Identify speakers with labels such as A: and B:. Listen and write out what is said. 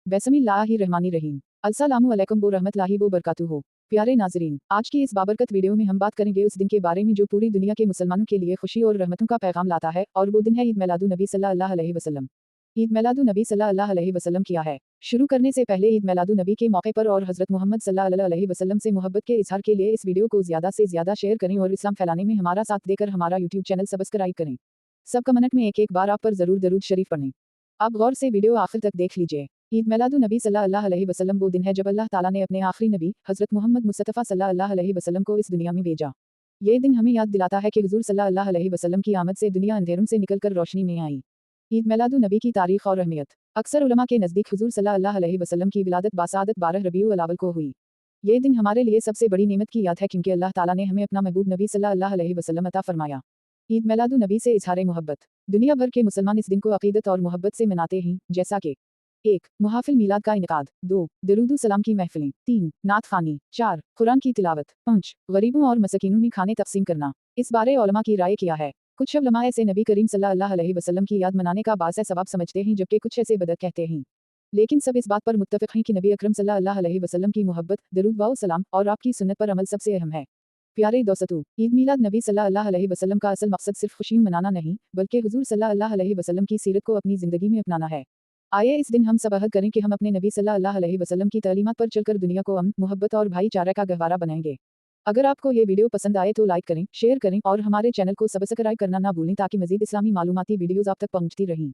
A: बिस्मिल्लाहिर्रहमानिर्रहीम। अस्सलामु अलैकुम व रहमतुल्लाहि व बरकातुहू। प्यारे नाज़रीन, आज की इस बाबरकत वीडियो में हम बात करेंगे उस दिन के बारे में जो पूरी दुनिया के मुसलमानों के लिए खुशी और रहमतों का पैगाम लाता है, और वो दिन है ईद मिलादुन नबी सल्लल्लाहु अलैहि वसल्लम। ईद मिलादुन नबी सल्लल्लाहु अलैहि वसल्लम क्या है? शुरू करने से पहले ईद मिलादुन नबी के मौके पर और हज़रत मोहम्मद सल्लल्लाहु अलैहि वसल्लम से मोहब्बत के इज़हार के लिए इस वीडियो को ज़्यादा से ज़्यादा शेयर करें और इस्लाम फैलाने में हमारा साथ देकर हमारा यूट्यूब चैनल सब्सक्राइब करें। सब कमेंट में एक बार आप पर ज़रूर दरूद शरीफ पढ़ें। आप गौर से वीडियो आखिर तक देख लीजिए। ईद मिलादुन नबी सल्लल्लाहु अलैहि वसल्लम वो दिन है जब अल्लाह ताला ने अपने आखिरी नबी हज़रत मोहम्मद मुस्तफ़ा सल्लल्लाहु अलैहि वसल्लम को इस दुनिया में भेजा। ये दिन हमें याद दिलाता है कि हुज़ूर सल्लल्लाहु अलैहि वसल्लम की आमद से दुनिया अंधेरों से निकलकर रोशनी में आई। ईद मिलादुन नबी की तारीख और अहमियत। अक्सर उलमा के नज़दीक हुज़ूर सल्लल्लाहु अलैहि वसल्लम की विलादत बासादत 12 रबीउल अव्वल को हुई। ये दिन हमारे लिए सबसे बड़ी नेमत की याद है क्योंकि अल्लाह ताला ने हमें अपना महबूब नबी सल्लल्लाहु अलैहि वसल्लम अता फरमाया। ईद मिलादुन नबी से इज़हार मोहब्बत। दुनिया भर के मुसलमान इस दिन को अक़ीदत और मोहब्बत से मनाते हैं, जैसा कि 1. मुहाफ़िल मीलाद का इनेकाद। 2. दरूद सलाम की महफ़िलें। 3. नात ख़ानी। 4. कुरान की तिलावत। 5. गरीबों और मसकीनों में खाने तक़सीम करना। इस बारे उलमा की राय क्या है? कुछ उलमा ऐसे नबी करीम सल्लल्लाहु अलैहि वसल्लम की याद मनाने का बाअस सवाब समझते हैं, जबकि कुछ ऐसे बदअत कहते हैं। लेकिन सब इस बात पर मुत्तफ़िक़ हैं कि नबी अकरम सल्लल्लाहु अलैहि वसल्लम की मोहब्बत, दरूद व सलाम और आपकी सुन्नत पर अमल सबसे अहम है। प्यारे दोस्तों, ईद मिलाद नबी सल्लल्लाहु अलैहि वसल्लम का असल मकसद सिर्फ खुशी मनाना नहीं, बल्कि हुज़ूर सल्लल्लाहु अलैहि वसल्लम की सीरत को अपनी ज़िंदगी में अपनाना है। आइए इस दिन हम सब अहद करें कि हम अपने नबी सल्लल्लाहु अलैहि वसल्लम की तालीमात पर चलकर दुनिया को अमन, मोहब्बत और भाईचारा का गहवारा बनाएंगे। अगर आपको ये वीडियो पसंद आए तो लाइक करें, शेयर करें और हमारे चैनल को सब्सक्राइब करना ना भूलें ताकि मज़ीद इस्लामी मालूमाती वीडियोज़ आप तक पहुँचती रहें।